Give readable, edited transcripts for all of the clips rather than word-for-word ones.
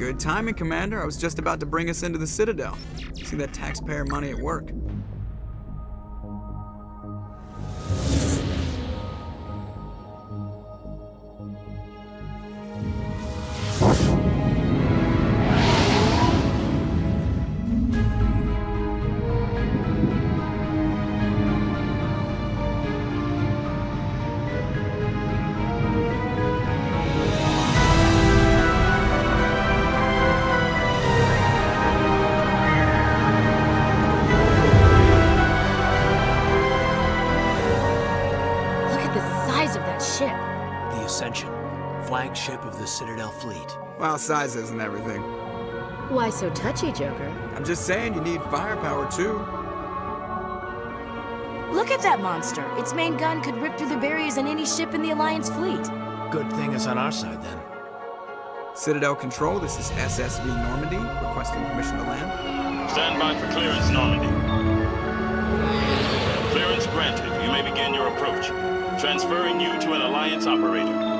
Good timing, Commander. I was just about to bring us into the Citadel. See that taxpayer money at work. Flagship of the Citadel fleet. Well, size isn't everything. Why so touchy, Joker? I'm just saying you need firepower, too. Look at that monster. Its main gun could rip through the barriers in any ship in the Alliance fleet. Good thing it's on our side, then. Citadel Control, this is SSV Normandy, requesting permission to land. Stand by for clearance, Normandy. Clearance granted. You may begin your approach. Transferring you to an Alliance operator.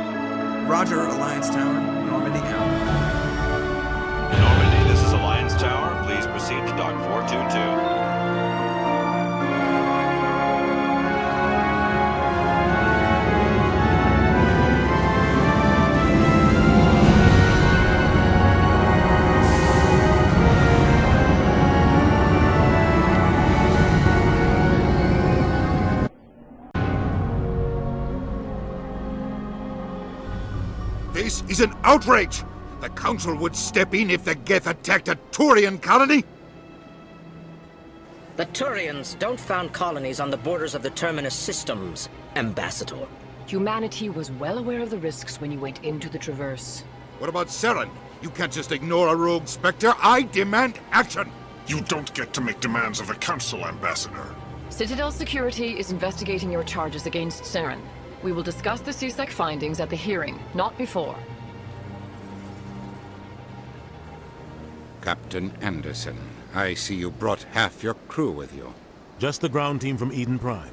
Roger, Alliance Tower. Normandy out. Normandy, this is Alliance Tower. Please proceed to Dock 422. This is an outrage! The Council would step in if the Geth attacked a Turian colony? The Turians don't found colonies on the borders of the Terminus systems, Ambassador. Humanity was well aware of the risks when you went into the Traverse. What about Saren? You can't just ignore a rogue Spectre. I demand action! You don't get to make demands of the Council, Ambassador. Citadel Security is investigating your charges against Saren. We will discuss the CSEC findings at the hearing, not before. Captain Anderson, I see you brought half your crew with you. Just the ground team from Eden Prime,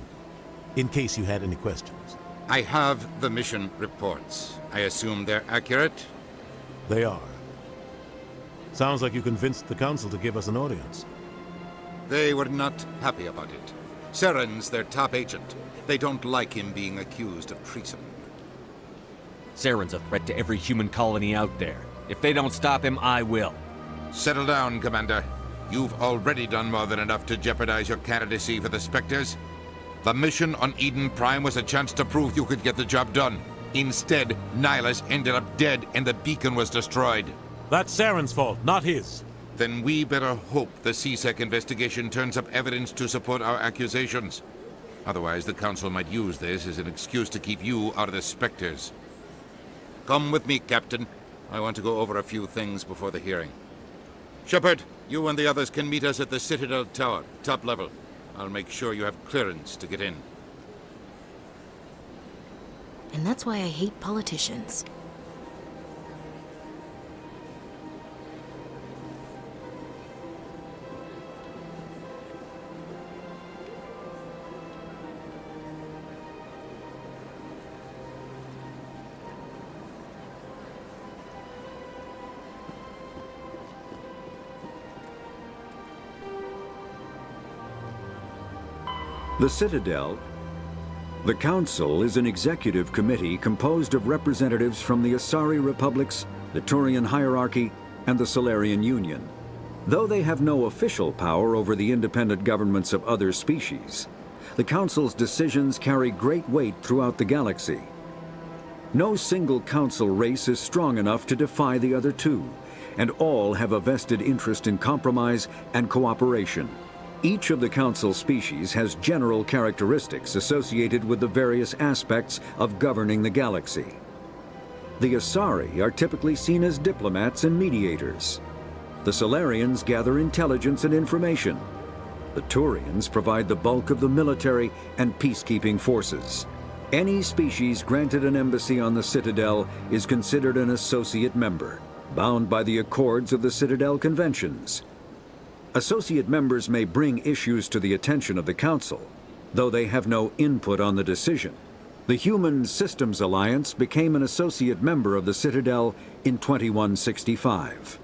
in case you had any questions. I have the mission reports. I assume they're accurate? They are. Sounds like you convinced the Council to give us an audience. They were not happy about it. Saren's their top agent. They don't like him being accused of treason. Saren's a threat to every human colony out there. If they don't stop him, I will. Settle down, Commander. You've already done more than enough to jeopardize your candidacy for the Spectres. The mission on Eden Prime was a chance to prove you could get the job done. Instead, Nihilus ended up dead and the beacon was destroyed. That's Saren's fault, not his. Then we better hope the CSEC investigation turns up evidence to support our accusations. Otherwise, the Council might use this as an excuse to keep you out of the Spectres. Come with me, Captain. I want to go over a few things before the hearing. Shepard, you and the others can meet us at the Citadel Tower, top level. I'll make sure you have clearance to get in. And that's why I hate politicians. The Citadel. The Council is an executive committee composed of representatives from the Asari Republics, the Turian Hierarchy, and the Solarian Union. Though they have no official power over the independent governments of other species, the Council's decisions carry great weight throughout the galaxy. No single Council race is strong enough to defy the other two, and all have a vested interest in compromise and cooperation. Each of the Council species has general characteristics associated with the various aspects of governing the galaxy. The Asari are typically seen as diplomats and mediators. The Solarians gather intelligence and information. The Turians provide the bulk of the military and peacekeeping forces. Any species granted an embassy on the Citadel is considered an associate member, bound by the accords of the Citadel Conventions. Associate members may bring issues to the attention of the Council, though they have no input on the decision. The Human Systems Alliance became an associate member of the Citadel in 2165.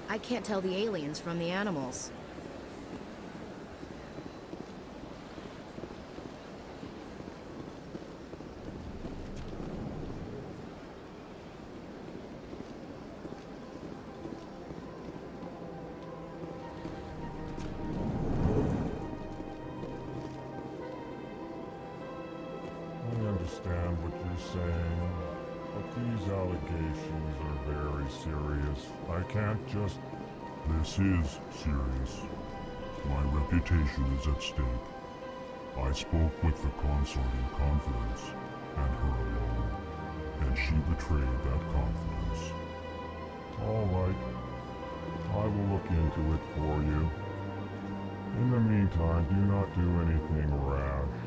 I can't tell the aliens from the animals. I understand what you're saying, but these allegations are very serious. I can't just... This is serious. My reputation is at stake. I spoke with the consort in confidence, and her alone, and she betrayed that confidence. All right. I will look into it for you. In the meantime, do not do anything rash.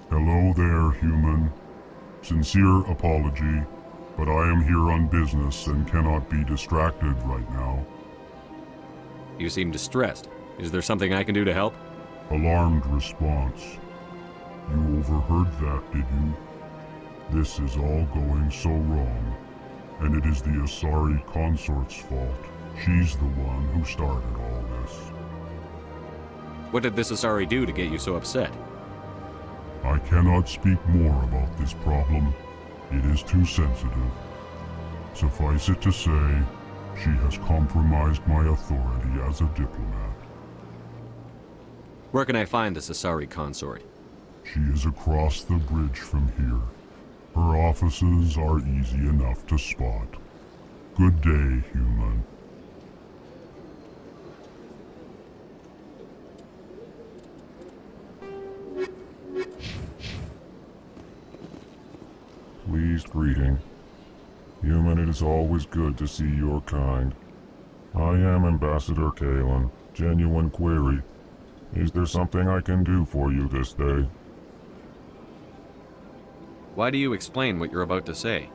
Hello there, human. Sincere apology, but I am here on business and cannot be distracted right now. You seem distressed. Is there something I can do to help? Alarmed response. You overheard that, did you? This is all going so wrong, and it is the Asari consort's fault. She's the one who started all this. What did this Asari do to get you so upset? I cannot speak more about this problem. It is too sensitive. Suffice it to say, she has compromised my authority as a diplomat. Where can I find this Asari consort? She is across the bridge from here. Her offices are easy enough to spot. Good day, human. Pleased greeting. Human, it is always good to see your kind. I am Ambassador Kalen. Genuine query. Is there something I can do for you this day? Why do you explain what you're about to say?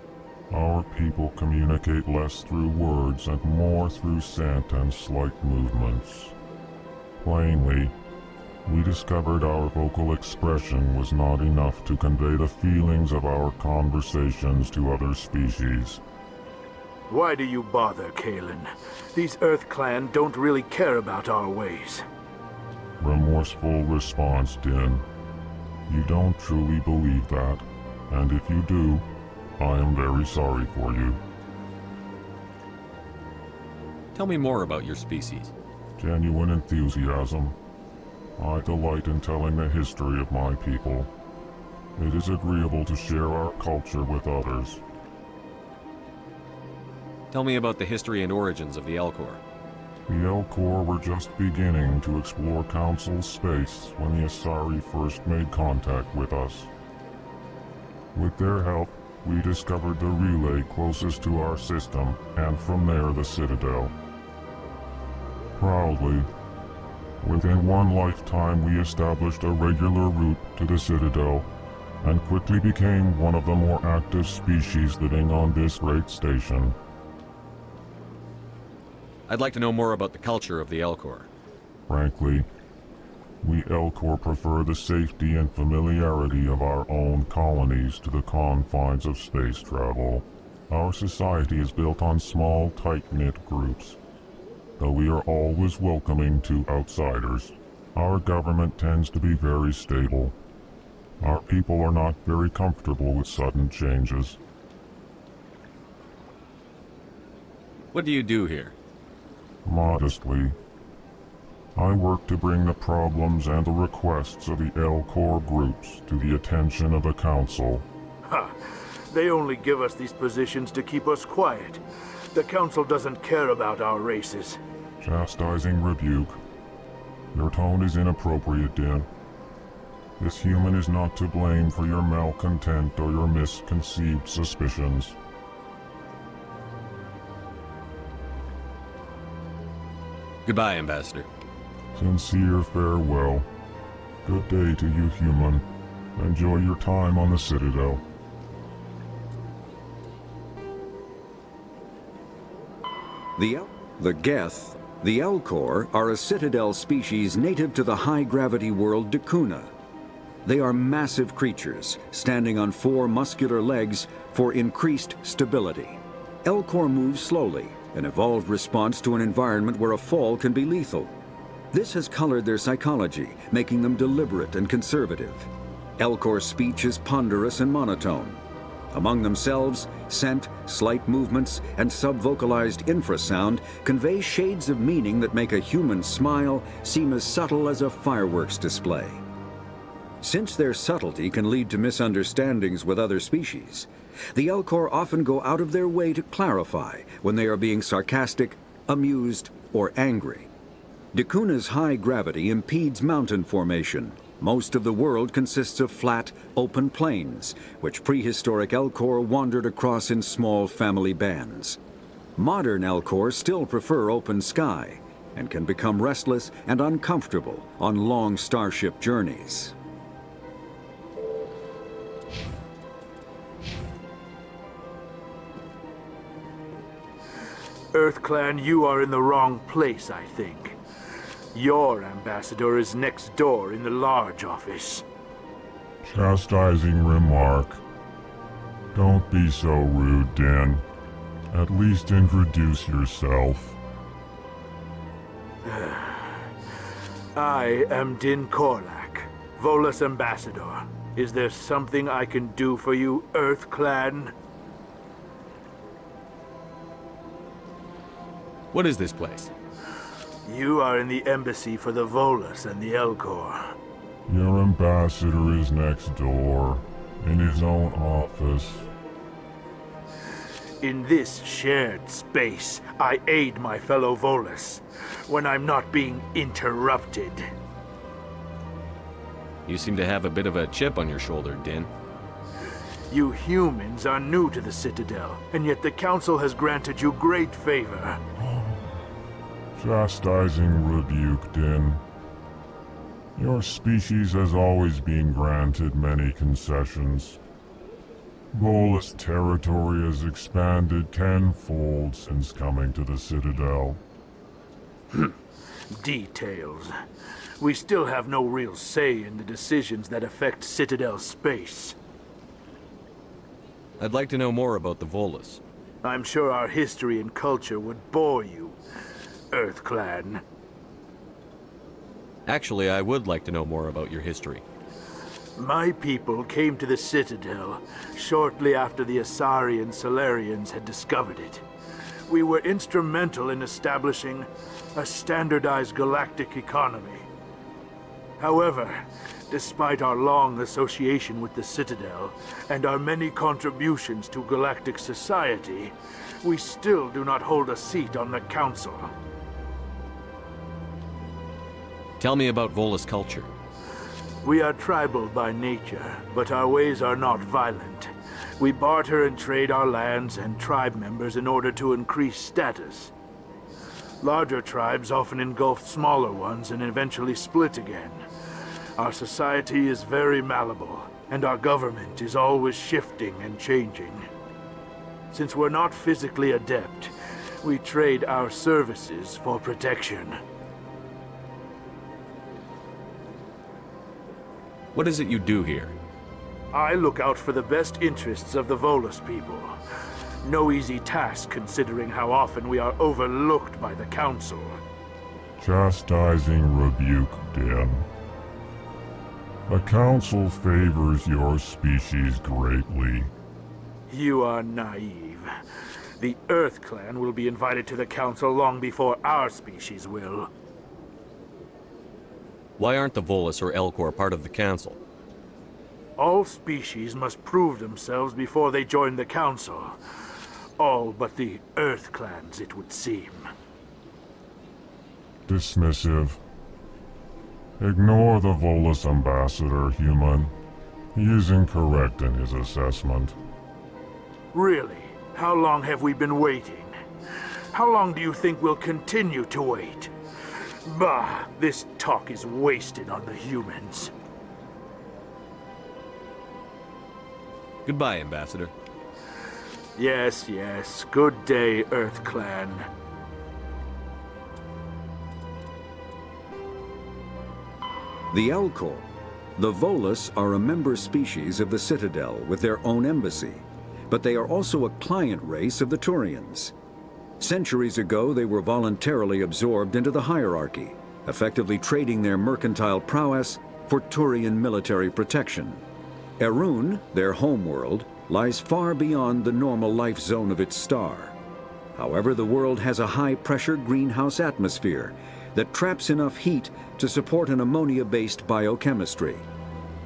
Our people communicate less through words and more through scent and slight movements. Plainly, we discovered our vocal expression was not enough to convey the feelings of our conversations to other species. Why do you bother, Kalen? These Earth Clan don't really care about our ways. Remorseful response, Din. You don't truly believe that, and if you do, I am very sorry for you. Tell me more about your species. Genuine enthusiasm. I delight in telling the history of my people. It is agreeable to share our culture with others. Tell me about the history and origins of the Elcor. The Elcor were just beginning to explore Council's space when the Asari first made contact with us. With their help, we discovered the relay closest to our system, and from there the Citadel. proudly. Within one lifetime, we established a regular route to the Citadel, and quickly became one of the more active species living on this great station. I'd like to know more about the culture of the Elcor. Frankly, we Elcor prefer the safety and familiarity of our own colonies to the confines of space travel. Our society is built on small, tight-knit groups, though we are always welcoming to outsiders. Our government tends to be very stable. Our people are not very comfortable with sudden changes. What do you do here? Modestly, I work to bring the problems and the requests of the Elcor groups to the attention of the Council. Ha! They only give us these positions to keep us quiet. The Council doesn't care about our races. Chastising rebuke. Your tone is inappropriate, Din. This human is not to blame for your malcontent or your misconceived suspicions. Goodbye, Ambassador. Sincere farewell. Good day to you, human. Enjoy your time on the Citadel. The Geth, the Elcor, are a Citadel species native to the high-gravity world Dakuna. They are massive creatures, standing on 4 muscular legs for increased stability. Elcor move slowly, an evolved response to an environment where a fall can be lethal. This has colored their psychology, making them deliberate and conservative. Elcor's speech is ponderous and monotone. Among themselves, scent, slight movements, and subvocalized infrasound convey shades of meaning that make a human smile seem as subtle as a fireworks display. Since their subtlety can lead to misunderstandings with other species, the Elcor often go out of their way to clarify when they are being sarcastic, amused, or angry. Dakuna's high gravity impedes mountain formation. Most of the world consists of flat, open plains, which prehistoric Elcor wandered across in small family bands. Modern Elcor still prefer open sky, and can become restless and uncomfortable on long starship journeys. EarthClan, you are in the wrong place, I think. Your ambassador is next door in the large office. Chastising remark. Don't be so rude, Din. At least introduce yourself. I am Din Korlak, Volus ambassador. Is there something I can do for you, EarthClan? What is this place? You are in the embassy for the Volus and the Elcor. Your ambassador is next door, in his own office. In this shared space, I aid my fellow Volus when I'm not being interrupted. You seem to have a bit of a chip on your shoulder, Din. You humans are new to the Citadel, and yet the Council has granted you great favor. Chastising rebuke, Din. Your species has always been granted many concessions. Volus territory has expanded tenfold since coming to the Citadel. Details. We still have no real say in the decisions that affect Citadel space. I'd like to know more about the Volus. I'm sure our history and culture would bore you, EarthClan. Actually, I would like to know more about your history. My people came to the Citadel shortly after the Asari and Solarians had discovered it. We were instrumental in establishing a standardized galactic economy. However, despite our long association with the Citadel and our many contributions to galactic society, we still do not hold a seat on the Council. Tell me about Volus culture. We are tribal by nature, but our ways are not violent. We barter and trade our lands and tribe members in order to increase status. Larger tribes often engulfed smaller ones and eventually split again. Our society is very malleable, and our government is always shifting and changing. Since we're not physically adept, we trade our services for protection. What is it you do here? I look out for the best interests of the Volus people. No easy task considering how often we are overlooked by the Council. Chastising rebuke, Den. The Council favors your species greatly. You are naive. The Earth Clan will be invited to the Council long before our species will. Why aren't the Volus or Elcor part of the Council? All species must prove themselves before they join the Council. All but the Earth Clans, it would seem. Dismissive. Ignore the Volus ambassador, human. He is incorrect in his assessment. Really? How long have we been waiting? How long do you think we'll continue to wait? Bah, this talk is wasted on the humans. Goodbye, Ambassador. Yes, yes. Good day, Earth Clan. The Elcor. The Volus are a member species of the Citadel with their own embassy, but they are also a client race of the Turians. Centuries ago, they were voluntarily absorbed into the hierarchy, effectively trading their mercantile prowess for Turian military protection. Erun, their homeworld, lies far beyond the normal life zone of its star. However, the world has a high-pressure greenhouse atmosphere that traps enough heat to support an ammonia-based biochemistry.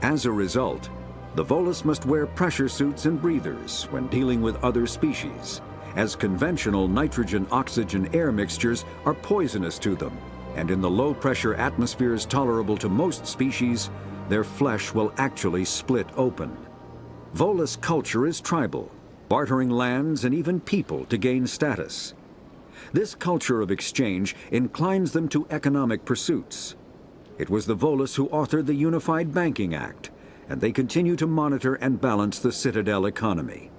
As a result, the Volus must wear pressure suits and breathers when dealing with other species, as conventional nitrogen-oxygen air mixtures are poisonous to them, and in the low-pressure atmospheres tolerable to most species, their flesh will actually split open. Volus culture is tribal, bartering lands and even people to gain status. This culture of exchange inclines them to economic pursuits. It was the Volus who authored the Unified Banking Act, and they continue to monitor and balance the Citadel economy.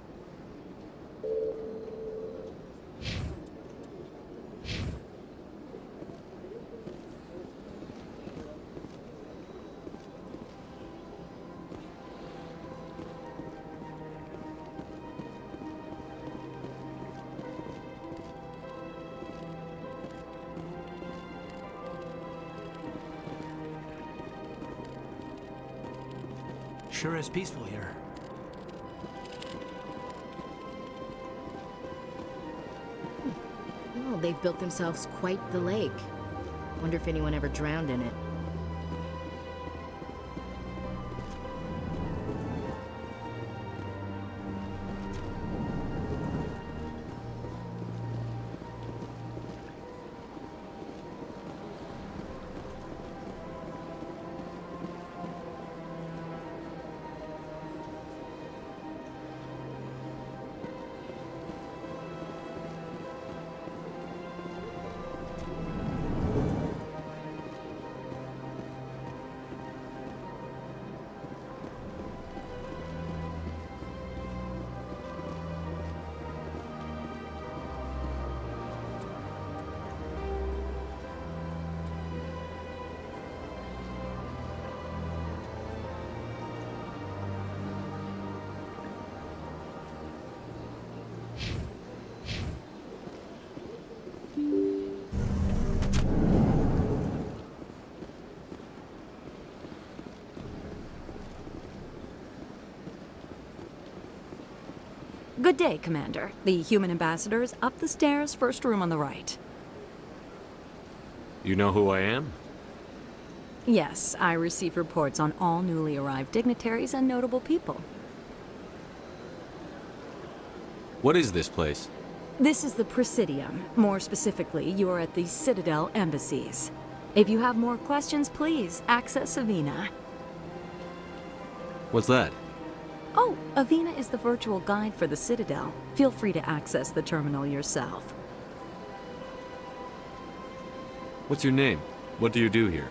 Sure is peaceful here. Well, they've built themselves quite the lake. Wonder if anyone ever drowned in it. Good day, Commander. The human ambassador is up the stairs, first room on the right. You know who I am? Yes, I receive reports on all newly arrived dignitaries and notable people. What is this place? This is the Presidium. More specifically, you are at the Citadel embassies. If you have more questions, please access Avina. What's that? Oh, Avina is the virtual guide for the Citadel. Feel free to access the terminal yourself. What's your name? What do you do here?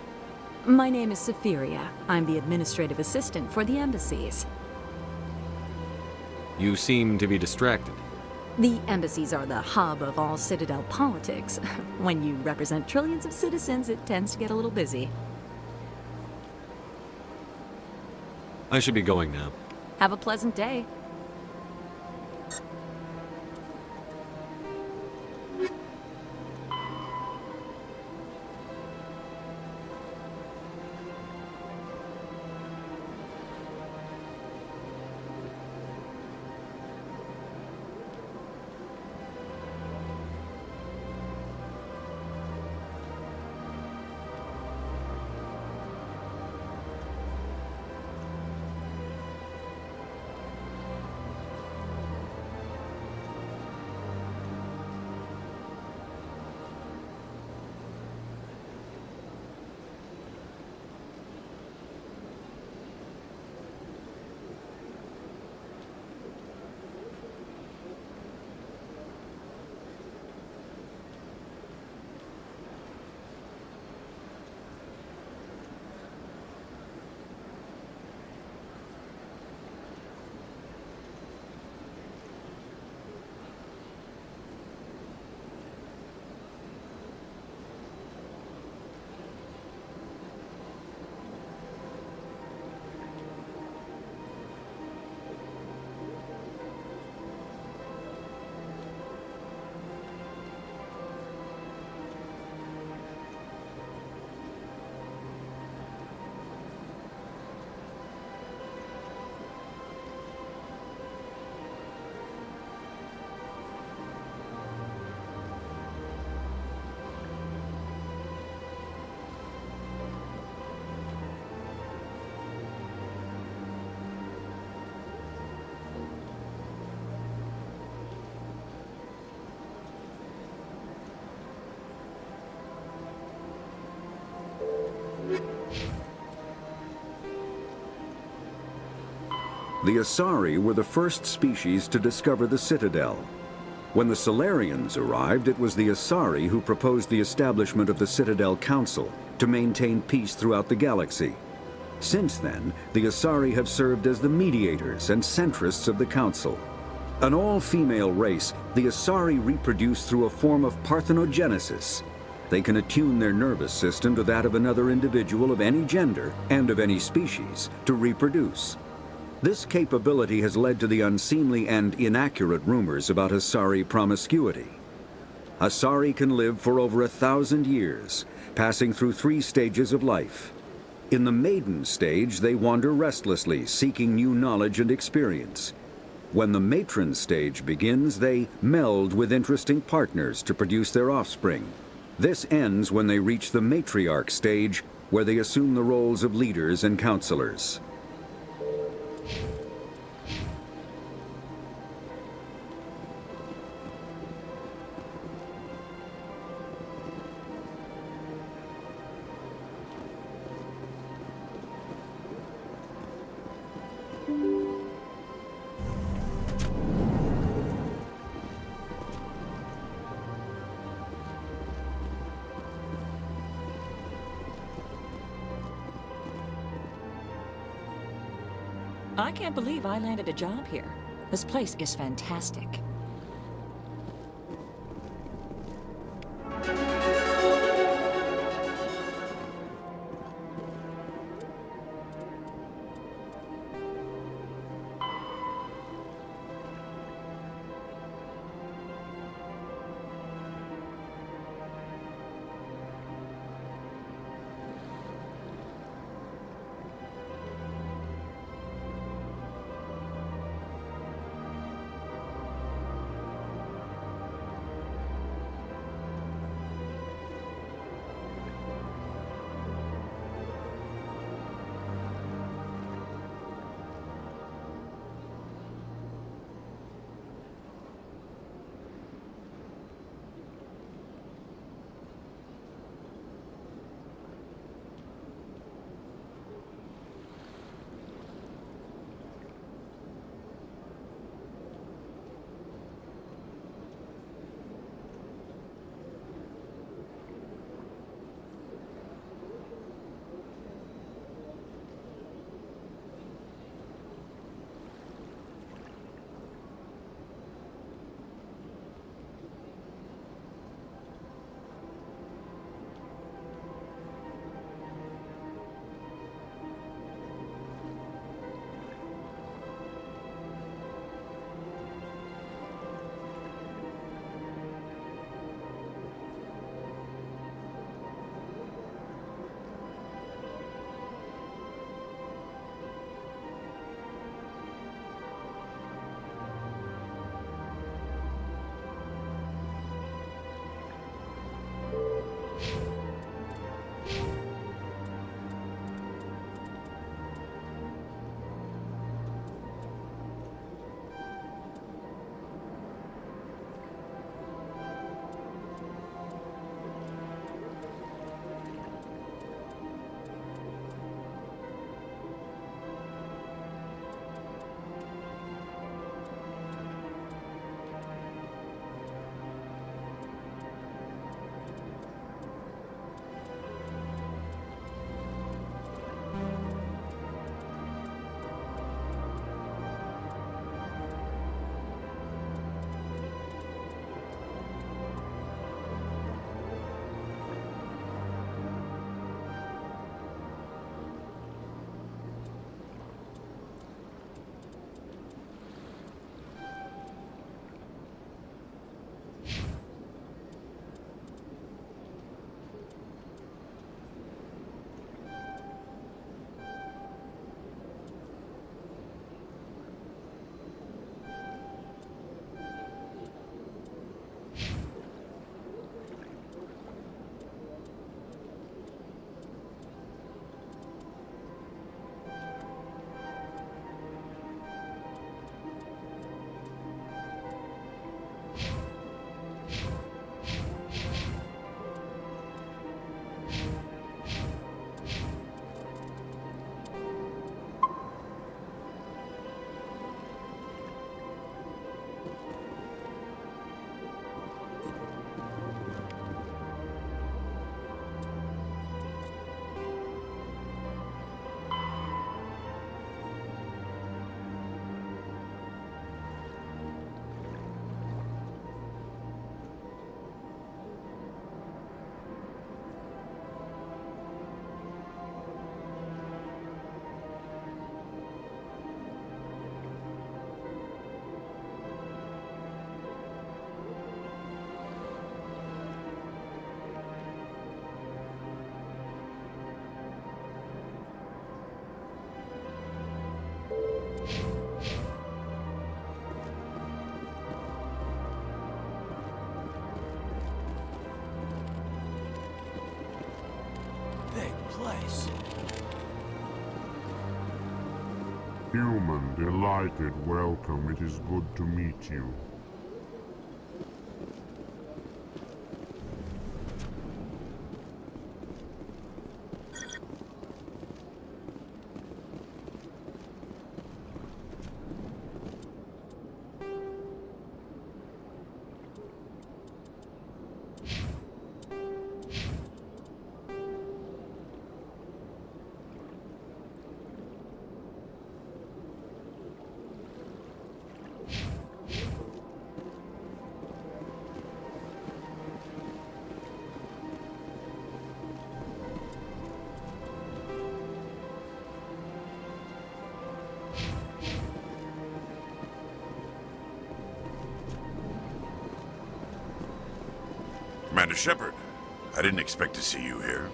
My name is Saphiria. I'm the administrative assistant for the embassies. You seem to be distracted. The embassies are the hub of all Citadel politics. When you represent trillions of citizens, it tends to get a little busy. I should be going now. Have a pleasant day. The Asari were the first species to discover the Citadel. When the Solarians arrived, it was the Asari who proposed the establishment of the Citadel Council to maintain peace throughout the galaxy. Since then, the Asari have served as the mediators and centrists of the Council. An all-female race, the Asari reproduce through a form of parthenogenesis. They can attune their nervous system to that of another individual of any gender and of any species to reproduce. This capability has led to the unseemly and inaccurate rumors about Asari promiscuity. Asari can live for over 1,000 years, passing through 3 stages of life. In the maiden stage, they wander restlessly, seeking new knowledge and experience. When the matron stage begins, they meld with interesting partners to produce their offspring. This ends when they reach the matriarch stage, where they assume the roles of leaders and counselors. I can't believe I landed a job here. This place is fantastic. place? Human, delighted, welcome. It is good to meet you. Commander Shepard, I didn't expect to see you here.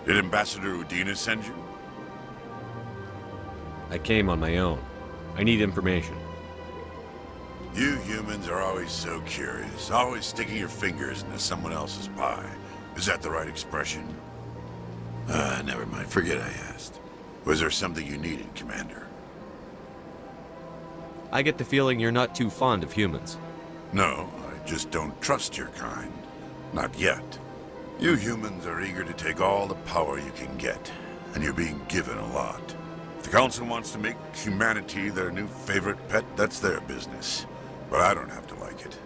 Did Ambassador Udina send you? I came on my own. I need information. You humans are always so curious, always sticking your fingers into someone else's pie. Is that the right expression? Never mind. Forget I asked. Was there something you needed, Commander? I get the feeling you're not too fond of humans. No, I just don't trust your kind. Not yet. You humans are eager to take all the power you can get, and you're being given a lot. If the Council wants to make humanity their new favorite pet, that's their business. But I don't have to like it.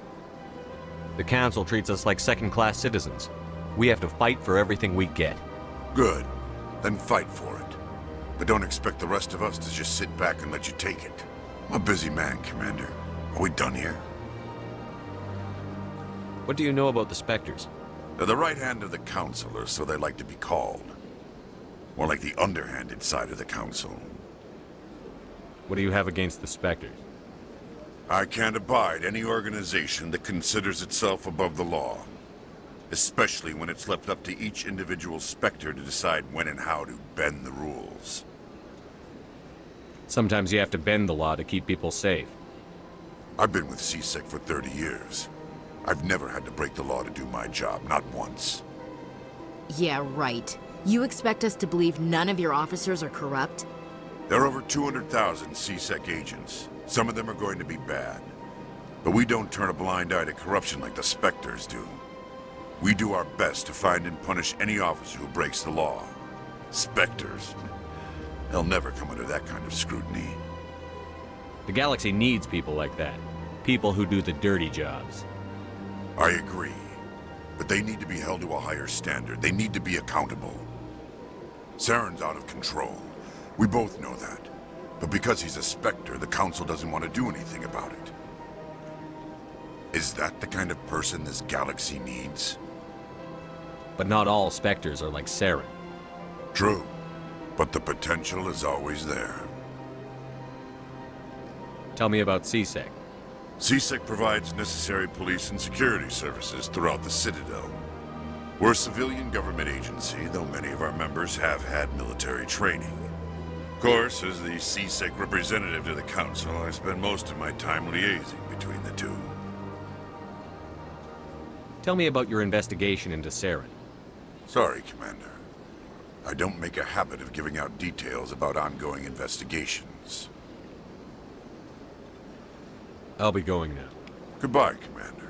The Council treats us like second-class citizens. We have to fight for everything we get. Good. Then fight for it. But don't expect the rest of us to just sit back and let you take it. I'm a busy man, Commander. Are we done here? What do you know about the Spectres? They're the right hand of the Council, or so they like to be called. More like the underhanded side of the Council. What do you have against the Spectres? I can't abide any organization that considers itself above the law. Especially when it's left up to each individual Spectre to decide when and how to bend the rules. Sometimes you have to bend the law to keep people safe. I've been with CSEC for 30 years. I've never had to break the law to do my job, not once. Yeah, right. You expect us to believe none of your officers are corrupt? There are over 200,000 CSEC agents. Some of them are going to be bad. But we don't turn a blind eye to corruption like the Spectres do. We do our best to find and punish any officer who breaks the law. Spectres. They'll never come under that kind of scrutiny. The galaxy needs people like that. People who do the dirty jobs. I agree. But they need to be held to a higher standard. They need to be accountable. Saren's out of control. We both know that. But because he's a Spectre, the Council doesn't want to do anything about it. Is that the kind of person this galaxy needs? But not all Spectres are like Saren. True. But the potential is always there. Tell me about CSEC. CSEC provides necessary police and security services throughout the Citadel. We're a civilian government agency, though many of our members have had military training. Of course, as the CSEC representative to the Council, I spend most of my time liaising between the two. Tell me about your investigation into Saren. Sorry, Commander. I don't make a habit of giving out details about ongoing investigations. I'll be going now. Goodbye, Commander.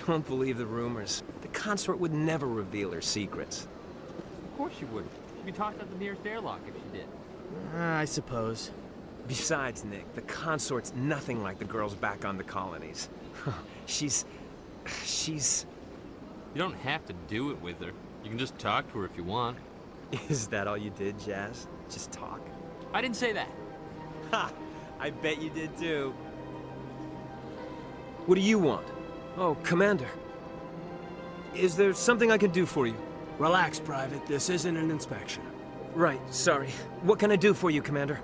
Don't believe the rumors. The consort would never reveal her secrets. Of course you wouldn't. She'd be tossed out the nearest airlock if she did. I suppose. Besides, Nick, the consort's nothing like the girls back on the colonies. She's... You don't have to do it with her. You can just talk to her if you want. Is that all you did, Jazz? Just talk? I didn't say that. Ha! I bet you did too. What do you want? Oh, Commander. Is there something I can do for you? Relax, Private. This isn't an inspection. Right, sorry. What can I do for you, Commander?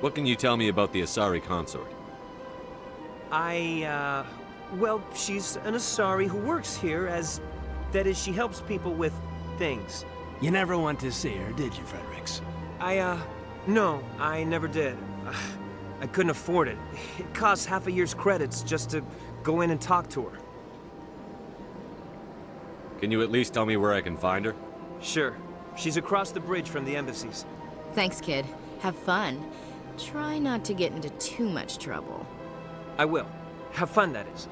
What can you tell me about the Asari consort? Well, she's an Asari who works here as... That is, she helps people with things. You never went to see her, did you, Fredericks? No, I never did. I couldn't afford it. It costs half a year's credits just to go in and talk to her. Can you at least tell me where I can find her? Sure. She's across the bridge from the embassies. Thanks, kid. Have fun. Try not to get into too much trouble. I will. Have fun, that is.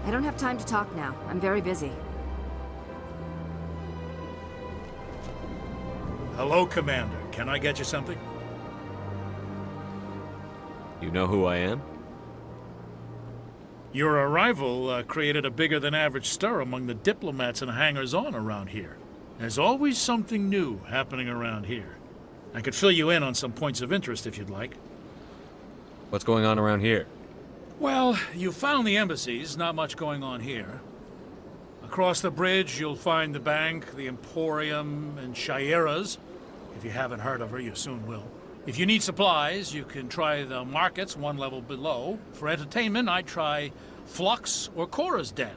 I don't have time to talk now. I'm very busy. Hello, Commander. Can I get you something? You know who I am? Your arrival created a bigger-than-average stir among the diplomats and hangers-on around here. There's always something new happening around here. I could fill you in on some points of interest if you'd like. What's going on around here? Well, you found the embassies, not much going on here. Across the bridge, you'll find the bank, the Emporium, and Shaira's. If you haven't heard of her, you soon will. If you need supplies, you can try the markets one level below. For entertainment, I'd try Flux or Cora's Den.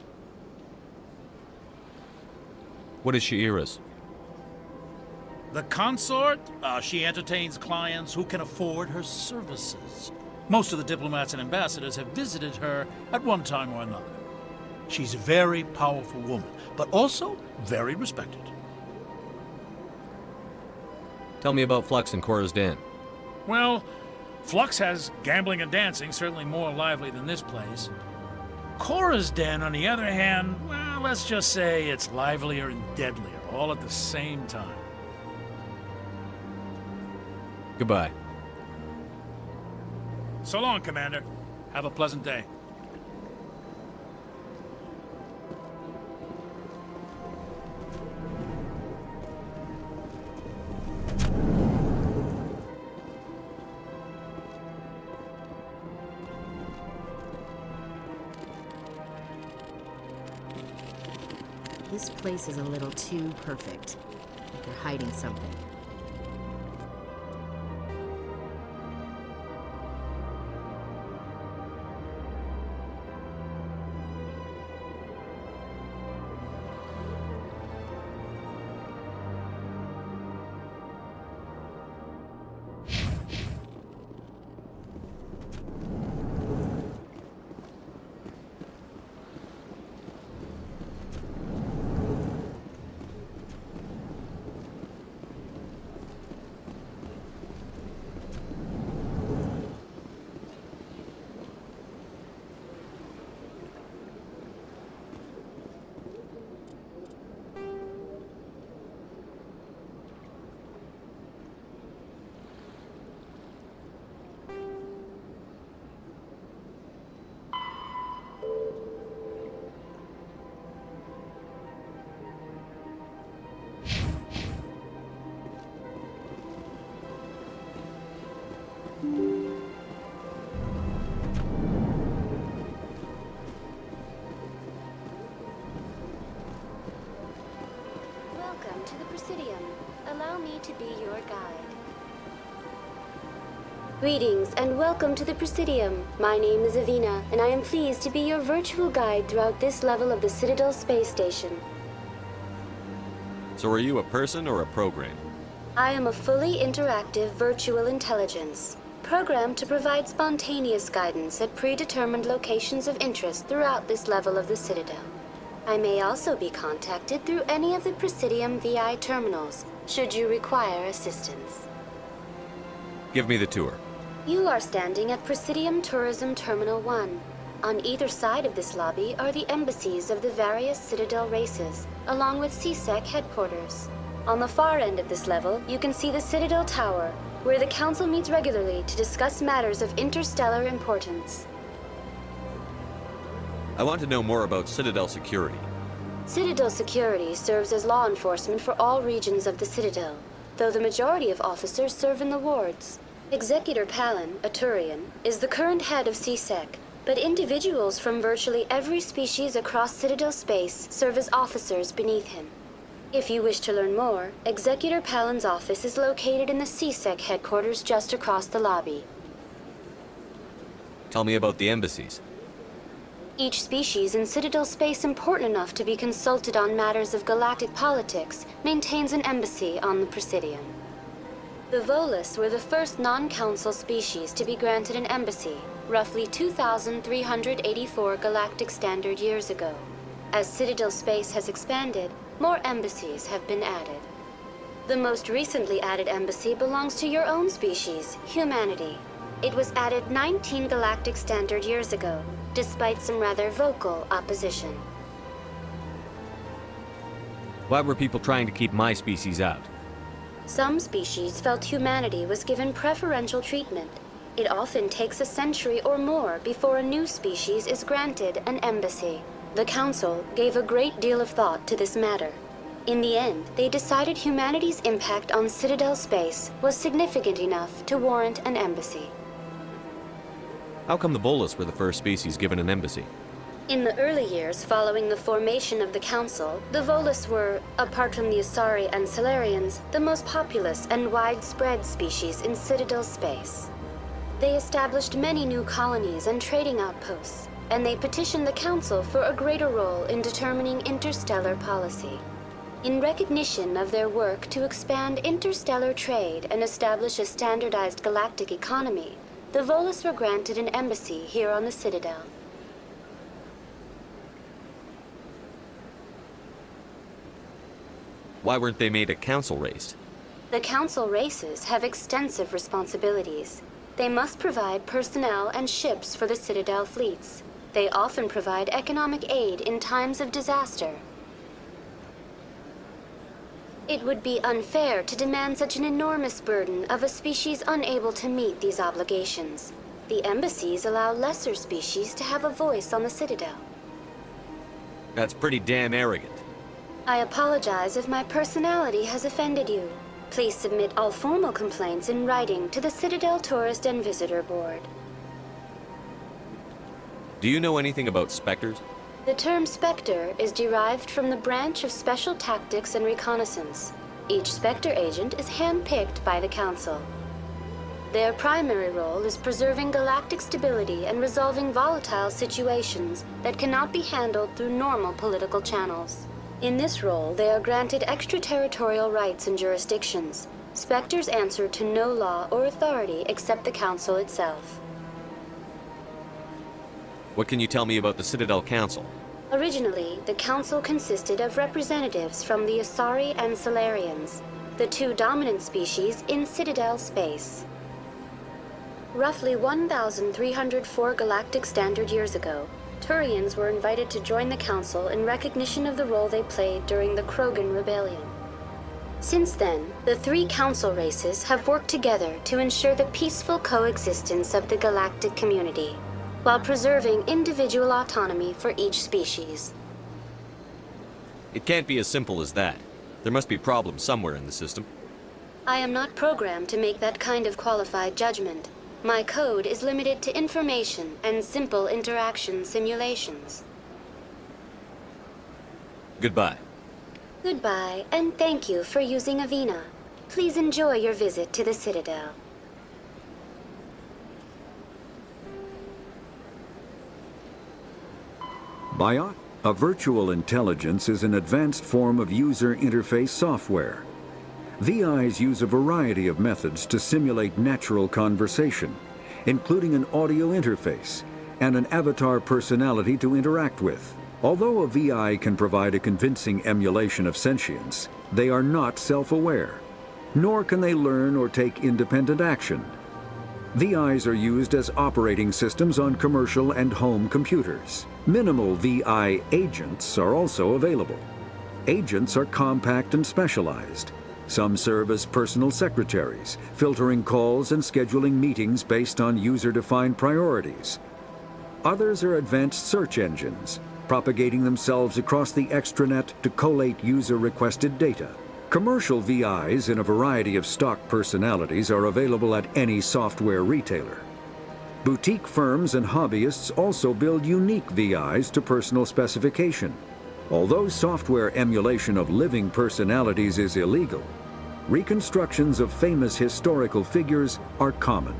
What is Shaira's? The consort? She entertains clients who can afford her services. Most of the diplomats and ambassadors have visited her at one time or another. She's a very powerful woman, but also very respected. Tell me about Flux and Cora's Den. Well, Flux has gambling and dancing, certainly more lively than this place. Cora's Den, on the other hand, well, let's just say it's livelier and deadlier, all at the same time. Goodbye. So long, Commander. Have a pleasant day. This place is a little too perfect. Like they're hiding something. Welcome to the Presidium. Allow me to be your guide. Greetings and welcome to the Presidium. My name is Avina, and I am pleased to be your virtual guide throughout this level of the Citadel space station. So are you a person or a program? I am a fully interactive virtual intelligence, programmed to provide spontaneous guidance at predetermined locations of interest throughout this level of the Citadel. I may also be contacted through any of the Presidium VI terminals, should you require assistance. Give me the tour. You are standing at Presidium Tourism Terminal 1. On either side of this lobby are the embassies of the various Citadel races, along with CSEC headquarters. On the far end of this level, you can see the Citadel Tower, where the Council meets regularly to discuss matters of interstellar importance. I want to know more about Citadel security. Citadel security serves as law enforcement for all regions of the Citadel, though the majority of officers serve in the wards. Executor Palin, a Turian, is the current head of CSEC, but individuals from virtually every species across Citadel space serve as officers beneath him. If you wish to learn more, Executor Palin's office is located in the CSEC headquarters just across the lobby. Tell me about the embassies. Each species in Citadel space important enough to be consulted on matters of galactic politics maintains an embassy on the Presidium. The Volus were the first non-council species to be granted an embassy, roughly 2,384 galactic standard years ago. As Citadel space has expanded, more embassies have been added. The most recently added embassy belongs to your own species, humanity. It was added 19 galactic standard years ago, despite some rather vocal opposition. Why were people trying to keep my species out? Some species felt humanity was given preferential treatment. It often takes a century or more before a new species is granted an embassy. The Council gave a great deal of thought to this matter. In the end, they decided humanity's impact on Citadel space was significant enough to warrant an embassy. How come the Volus were the first species given an embassy? In the early years following the formation of the Council, the Volus were, apart from the Asari and Solarians, the most populous and widespread species in Citadel space. They established many new colonies and trading outposts, and they petitioned the Council for a greater role in determining interstellar policy. In recognition of their work to expand interstellar trade and establish a standardized galactic economy, the Volus were granted an embassy here on the Citadel. Why weren't they made a council race? The Council races have extensive responsibilities. They must provide personnel and ships for the Citadel fleets. They often provide economic aid in times of disaster. It would be unfair to demand such an enormous burden of a species unable to meet these obligations. The embassies allow lesser species to have a voice on the Citadel. That's pretty damn arrogant. I apologize if my personality has offended you. Please submit all formal complaints in writing to the Citadel Tourist and Visitor Board. Do you know anything about specters? The term Spectre is derived from the branch of Special Tactics and Reconnaissance. Each Spectre agent is hand-picked by the Council. Their primary role is preserving galactic stability and resolving volatile situations that cannot be handled through normal political channels. In this role, they are granted extraterritorial rights and jurisdictions. Spectres answer to no law or authority except the Council itself. What can you tell me about the Citadel Council? Originally, the Council consisted of representatives from the Asari and Solarians, the two dominant species in Citadel space. Roughly 1,304 galactic standard years ago, Turians were invited to join the Council in recognition of the role they played during the Krogan Rebellion. Since then, the three Council races have worked together to ensure the peaceful coexistence of the galactic community, while preserving individual autonomy for each species. It can't be as simple as that. There must be problems somewhere in the system. I am not programmed to make that kind of qualified judgment. My code is limited to information and simple interaction simulations. Goodbye. Goodbye, and thank you for using Avina. Please enjoy your visit to the Citadel. Biot, a virtual intelligence, is an advanced form of user interface software. VIs use a variety of methods to simulate natural conversation, including an audio interface and an avatar personality to interact with. Although a VI can provide a convincing emulation of sentience, they are not self-aware, nor can they learn or take independent action. VIs are used as operating systems on commercial and home computers. Minimal VI agents are also available. Agents are compact and specialized. Some serve as personal secretaries, filtering calls and scheduling meetings based on user-defined priorities. Others are advanced search engines, propagating themselves across the extranet to collate user-requested data. Commercial VIs in a variety of stock personalities are available at any software retailer. Boutique firms and hobbyists also build unique VIs to personal specification. Although software emulation of living personalities is illegal, reconstructions of famous historical figures are common.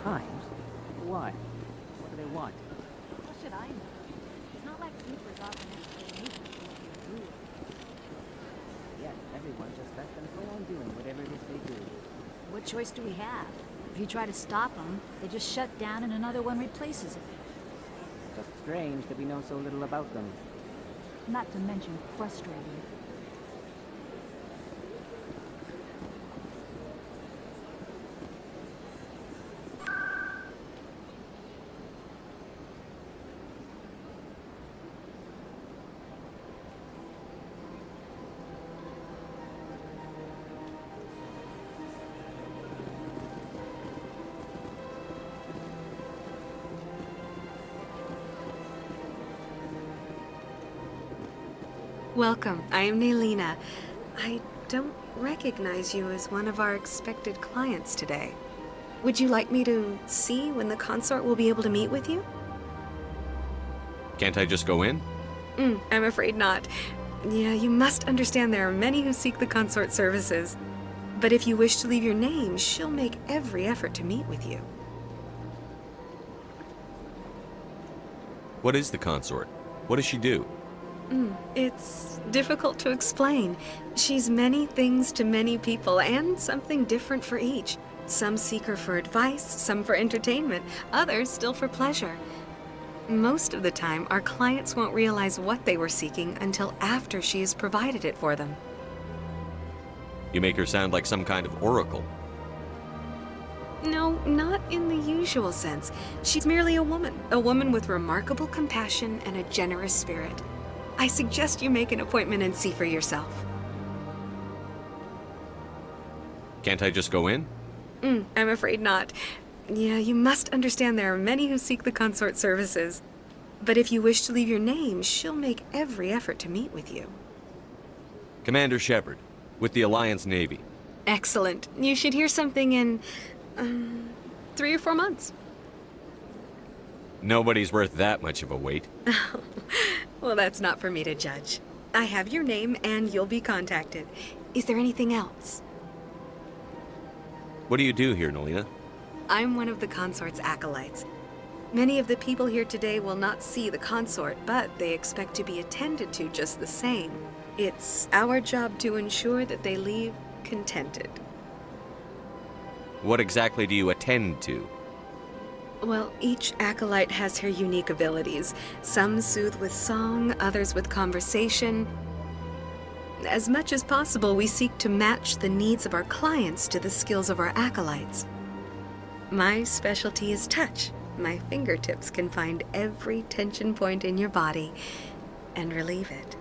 Times? Why? What do they want? What should I know? It's not like keepers often explanations for what they do. Yet everyone just lets them go on doing whatever it is they do. What choice do we have? If you try to stop them, they just shut down and another one replaces it. Just strange that we know so little about them. Not to mention frustrating. Welcome. I am Naylina. I don't recognize you as one of our expected clients today. Would you like me to see when the consort will be able to meet with you? Can't I just go in? I'm afraid not. Yeah, you must understand there are many who seek the consort services. But if you wish to leave your name, she'll make every effort to meet with you. What is the consort? What does she do? It's difficult to explain. She's many things to many people, and something different for each. Some seek her for advice, some for entertainment, others still for pleasure. Most of the time, our clients won't realize what they were seeking until after she has provided it for them. You make her sound like some kind of oracle. No, not in the usual sense. She's merely a woman with remarkable compassion and a generous spirit. I suggest you make an appointment and see for yourself. Can't I just go in? I'm afraid not. Yeah, you must understand there are many who seek the consort services. But if you wish to leave your name, she'll make every effort to meet with you. Commander Shepard, with the Alliance Navy. Excellent. You should hear something in 3 or 4 months. Nobody's worth that much of a wait. Well, that's not for me to judge. I have your name and you'll be contacted. Is there anything else? What do you do here, Naylina? I'm one of the consort's acolytes. Many of the people here today will not see the consort, but they expect to be attended to just the same. It's our job to ensure that they leave contented. What exactly do you attend to? Well, each acolyte has her unique abilities. Some soothe with song, others with conversation. As much as possible, we seek to match the needs of our clients to the skills of our acolytes. My specialty is touch. My fingertips can find every tension point in your body and relieve it.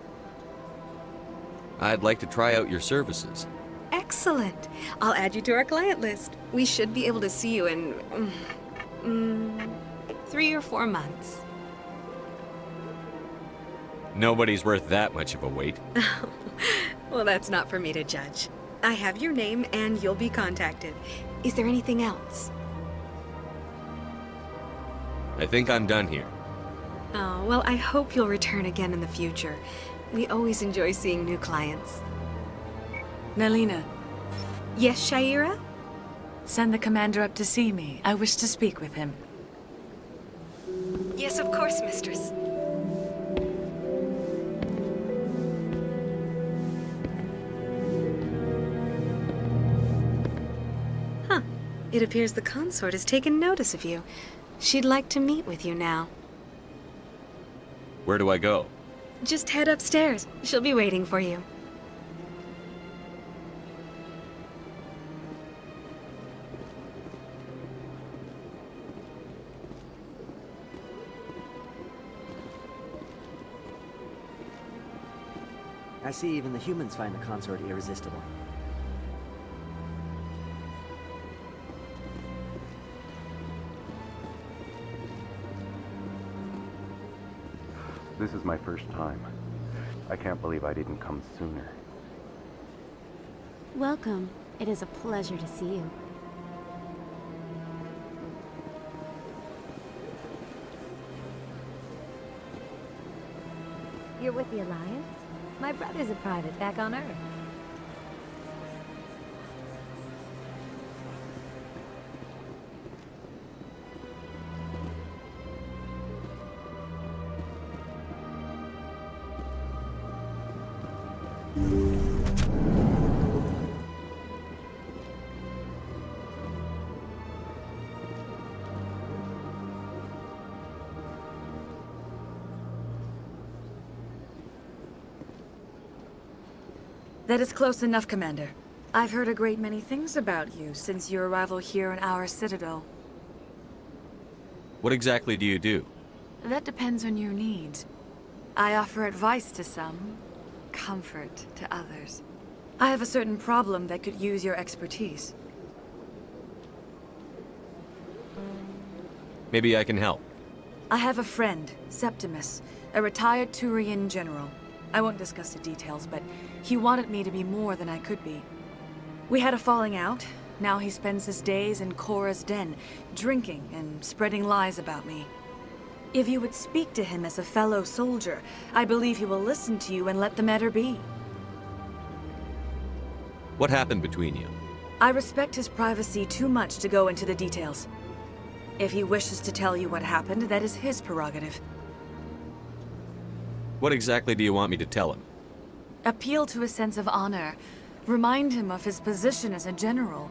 I'd like to try out your services. Excellent. I'll add you to our client list. We should be able to see you in 3 or 4 months. Nobody's worth that much of a wait. Well, that's not for me to judge. I have your name and you'll be contacted. Is there anything else? I think I'm done here. Oh, well, I hope you'll return again in the future. We always enjoy seeing new clients. Naylina. Yes, Shaira? Send the commander up to see me. I wish to speak with him. Yes, of course, mistress. Huh. It appears the consort has taken notice of you. She'd like to meet with you now. Where do I go? Just head upstairs. She'll be waiting for you. I see even the humans find the consort irresistible. This is my first time. I can't believe I didn't come sooner. Welcome. It is a pleasure to see you. You're with the Alliance? My brother's a private back on Earth. That is close enough, Commander. I've heard a great many things about you since your arrival here in our Citadel. What exactly do you do? That depends on your needs. I offer advice to some, comfort to others. I have a certain problem that could use your expertise. Maybe I can help. I have a friend, Septimus, a retired Turian general. I won't discuss the details, but he wanted me to be more than I could be. We had a falling out. Now he spends his days in Korra's den, drinking and spreading lies about me. If you would speak to him as a fellow soldier, I believe he will listen to you and let the matter be. What happened between you? I respect his privacy too much to go into the details. If he wishes to tell you what happened, that is his prerogative. What exactly do you want me to tell him? Appeal to his sense of honor. Remind him of his position as a general.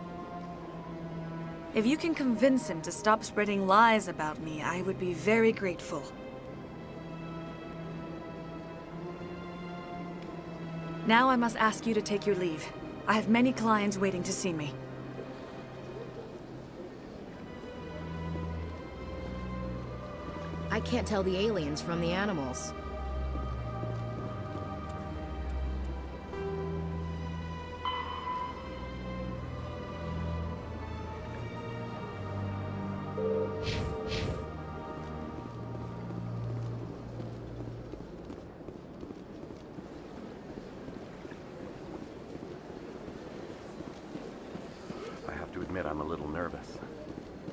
If you can convince him to stop spreading lies about me, I would be very grateful. Now I must ask you to take your leave. I have many clients waiting to see me. I can't tell the aliens from the animals. I have to admit I'm a little nervous.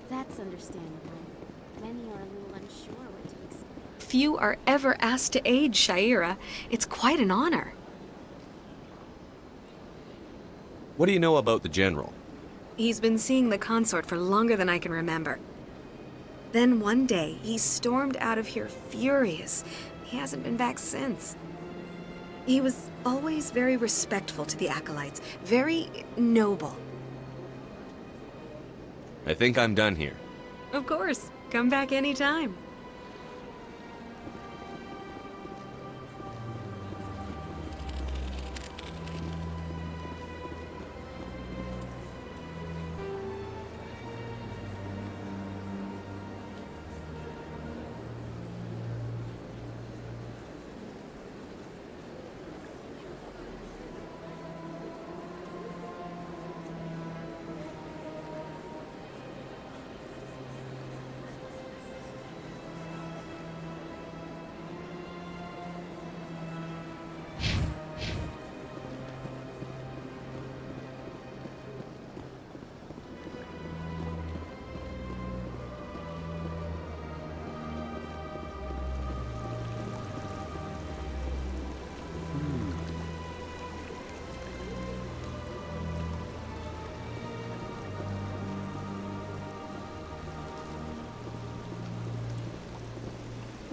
That's understandable. Many are a little unsure what to expect. Few are ever asked to aid Sha'ira. It's quite an honor. What do you know about the General? He's been seeing the consort for longer than I can remember. Then one day, he stormed out of here furious. He hasn't been back since. He was always very respectful to the acolytes, very noble. I think I'm done here. Of course. Come back anytime.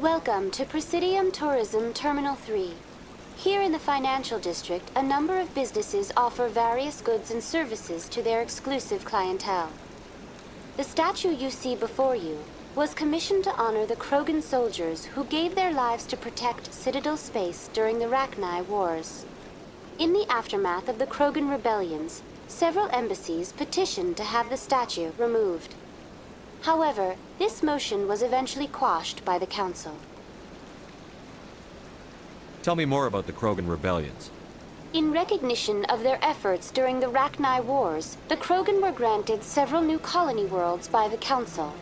Welcome to Presidium Tourism Terminal 3. Here in the financial district, a number of businesses offer various goods and services to their exclusive clientele. The statue you see before you was commissioned to honor the Krogan soldiers who gave their lives to protect Citadel space during the Rachni Wars. In the aftermath of the Krogan rebellions, several embassies petitioned to have the statue removed. However, this motion was eventually quashed by the Council. Tell me more about the Krogan rebellions. In recognition of their efforts during the Rachni Wars, the Krogan were granted several new colony worlds by the Council.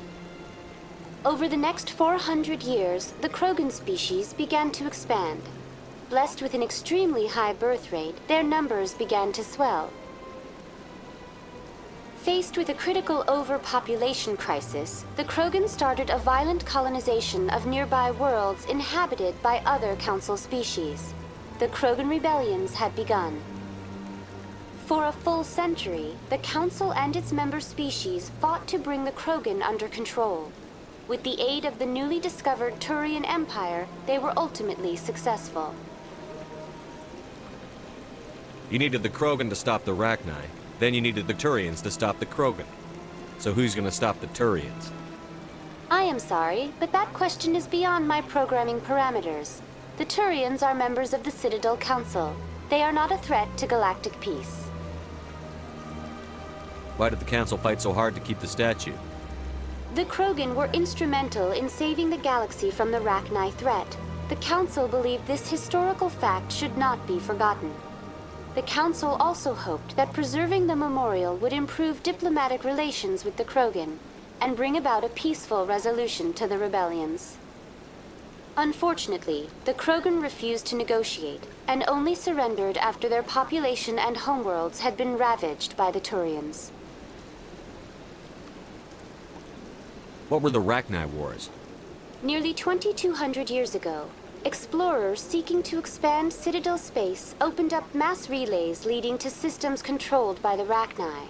Over the next 400 years, the Krogan species began to expand. Blessed with an extremely high birth rate, their numbers began to swell. Faced with a critical overpopulation crisis, the Krogan started a violent colonization of nearby worlds inhabited by other Council species. The Krogan rebellions had begun. For a full century, the Council and its member species fought to bring the Krogan under control. With the aid of the newly discovered Turian Empire, they were ultimately successful. You needed the Krogan to stop the Rachni. Then you needed the Turians to stop the Krogan. So who's gonna stop the Turians? I am sorry, but that question is beyond my programming parameters. The Turians are members of the Citadel Council. They are not a threat to galactic peace. Why did the Council fight so hard to keep the statue? The Krogan were instrumental in saving the galaxy from the Rachni threat. The Council believed this historical fact should not be forgotten. The Council also hoped that preserving the memorial would improve diplomatic relations with the Krogan and bring about a peaceful resolution to the rebellions. Unfortunately, the Krogan refused to negotiate and only surrendered after their population and homeworlds had been ravaged by the Turians. What were the Rachni Wars? Nearly 2,200 years ago, explorers seeking to expand Citadel space opened up mass relays leading to systems controlled by the Rachni.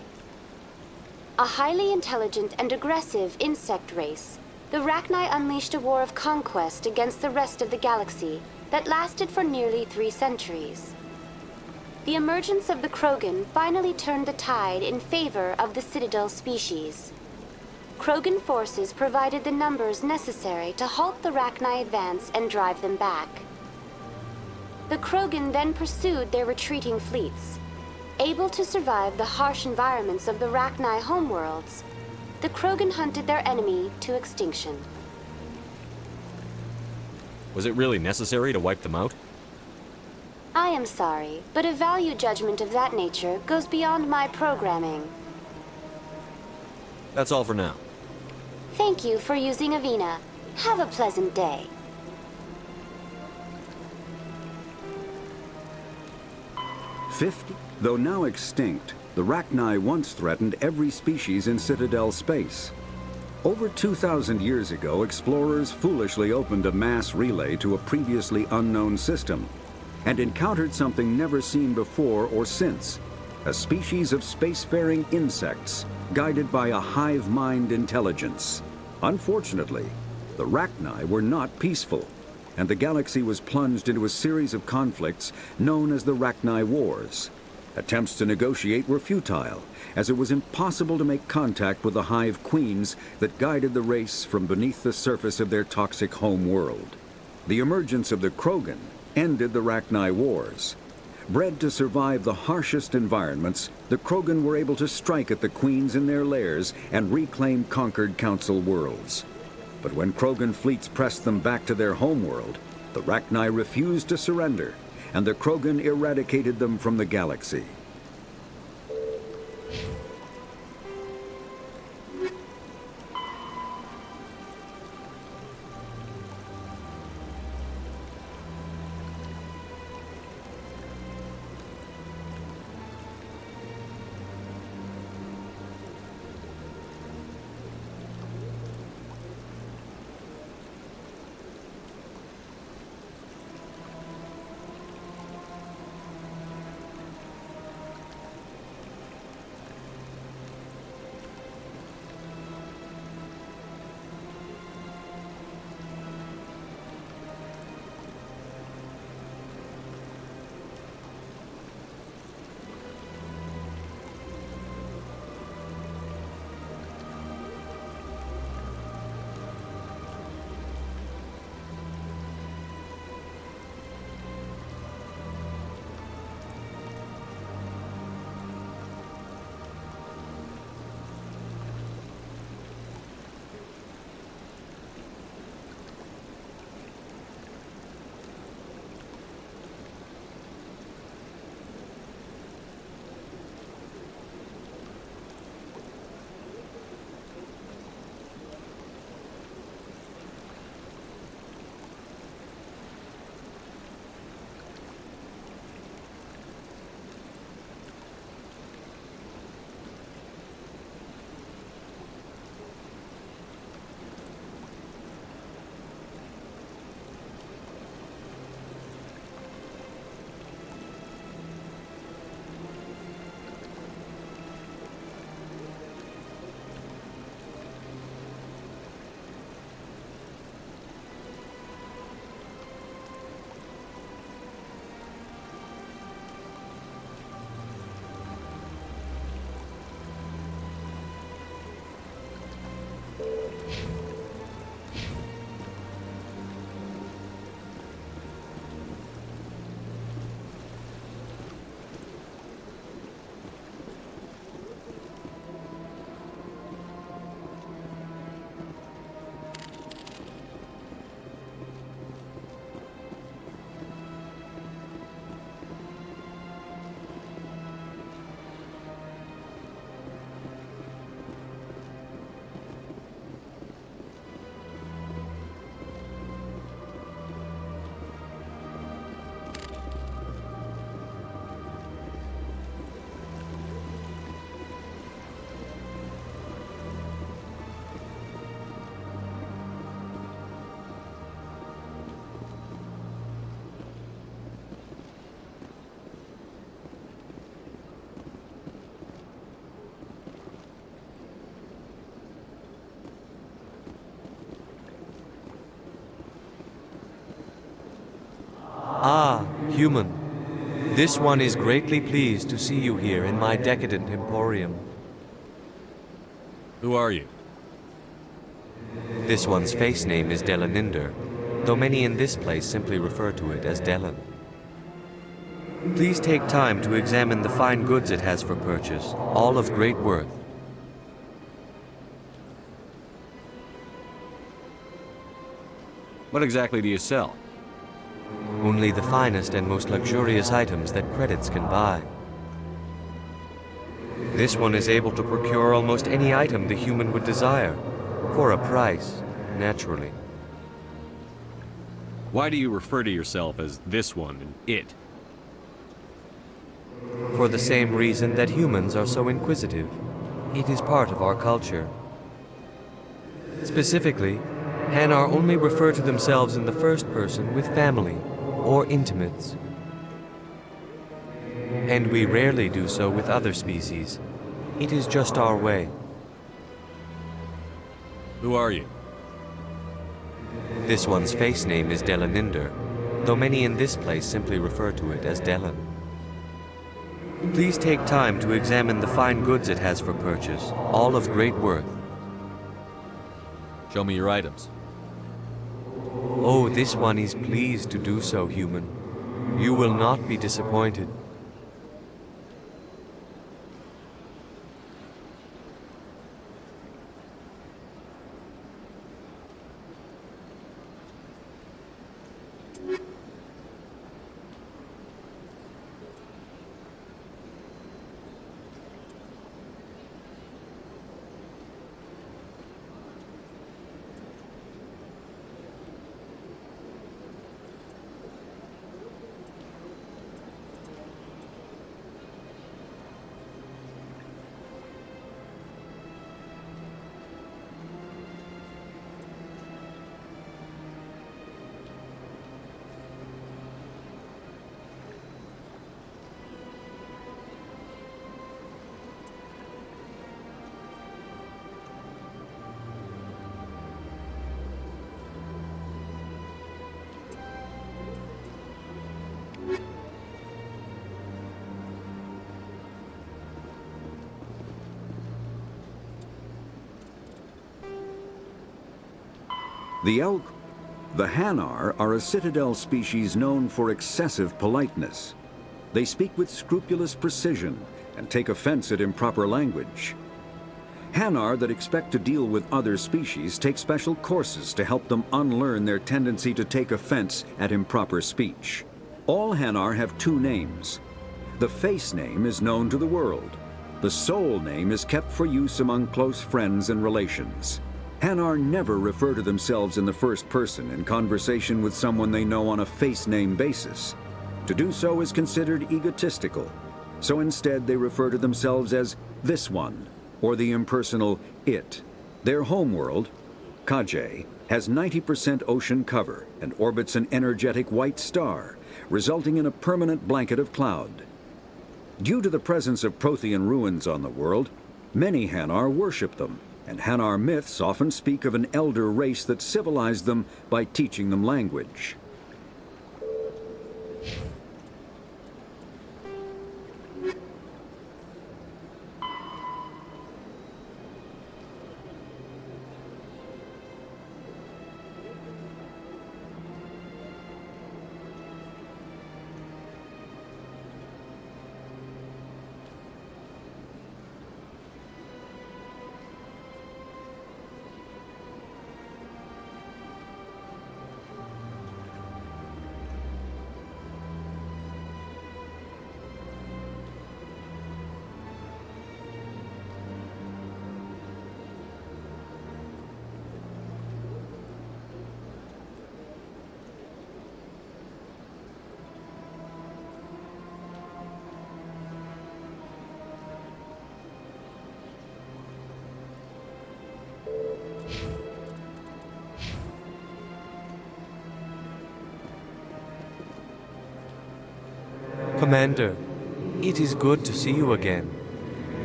A highly intelligent and aggressive insect race, the Rachni unleashed a war of conquest against the rest of the galaxy that lasted for nearly 3 centuries. The emergence of the Krogan finally turned the tide in favor of the Citadel species. Krogan forces provided the numbers necessary to halt the Rachni advance and drive them back. The Krogan then pursued their retreating fleets. Able to survive the harsh environments of the Rachni homeworlds, the Krogan hunted their enemy to extinction. Was it really necessary to wipe them out? I am sorry, but a value judgment of that nature goes beyond my programming. That's all for now. Thank you for using Avina. Have a pleasant day. Though now extinct, the Rachni once threatened every species in Citadel space. Over 2,000 years ago, explorers foolishly opened a mass relay to a previously unknown system and encountered something never seen before or since, a species of spacefaring insects guided by a hive mind intelligence. Unfortunately, the Rachni were not peaceful, and the galaxy was plunged into a series of conflicts known as the Rachni Wars. Attempts to negotiate were futile, as it was impossible to make contact with the hive queens that guided the race from beneath the surface of their toxic home world. The emergence of the Krogan ended the Rachni Wars. Bred to survive the harshest environments, the Krogan were able to strike at the queens in their lairs and reclaim conquered Council worlds. But when Krogan fleets pressed them back to their homeworld, the Rachni refused to surrender, and the Krogan eradicated them from the galaxy. Human, this one is greatly pleased to see you here in my decadent emporium. Who are you? This one's face name is Delaninder, though many in this place simply refer to it as Delan. Please take time to examine the fine goods it has for purchase, all of great worth. What exactly do you sell? Only the finest and most luxurious items that credits can buy. This one is able to procure almost any item the human would desire, for a price, naturally. Why do you refer to yourself as this one and it? For the same reason that humans are so inquisitive. It is part of our culture. Specifically, Hanar only refer to themselves in the first person with family or intimates. And we rarely do so with other species. It is just our way. Who are you? This one's face name is Delaninder, though many in this place simply refer to it as Delan. Please take time to examine the fine goods it has for purchase, all of great worth. Show me your items. Oh, this one is pleased to do so, human. You will not be disappointed. The Hanar are a Citadel species known for excessive politeness. They speak with scrupulous precision and take offense at improper language. Hanar that expect to deal with other species take special courses to help them unlearn their tendency to take offense at improper speech. All Hanar have two names. The face name is known to the world. The soul name is kept for use among close friends and relations. Hanar never refer to themselves in the first person in conversation with someone they know on a face name basis. To do so is considered egotistical, so instead they refer to themselves as this one, or the impersonal it. Their homeworld, Kajay, has 90% ocean cover and orbits an energetic white star, resulting in a permanent blanket of cloud. Due to the presence of Prothean ruins on the world, many Hanar worship them, and Hanar myths often speak of an elder race that civilized them by teaching them language. Commander, it is good to see you again.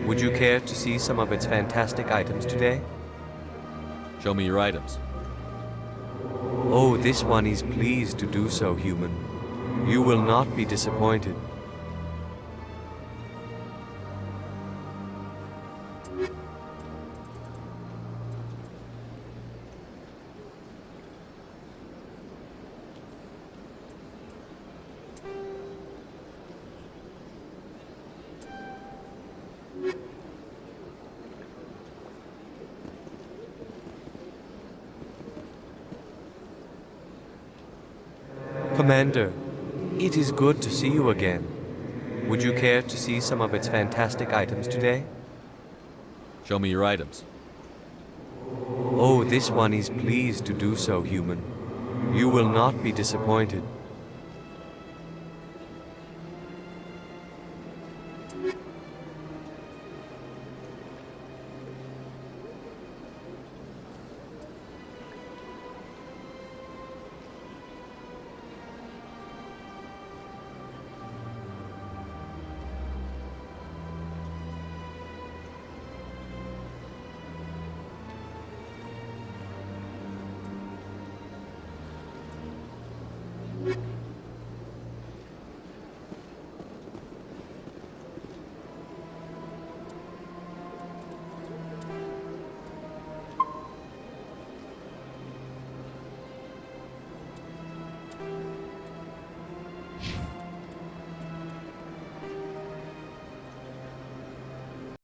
Would you care to see some of its fantastic items today? Show me your items. Oh, this one is pleased to do so, human. You will not be disappointed. Commander, it is good to see you again. Would you care to see some of its fantastic items today? Show me your items. Oh, this one is pleased to do so, human. You will not be disappointed. you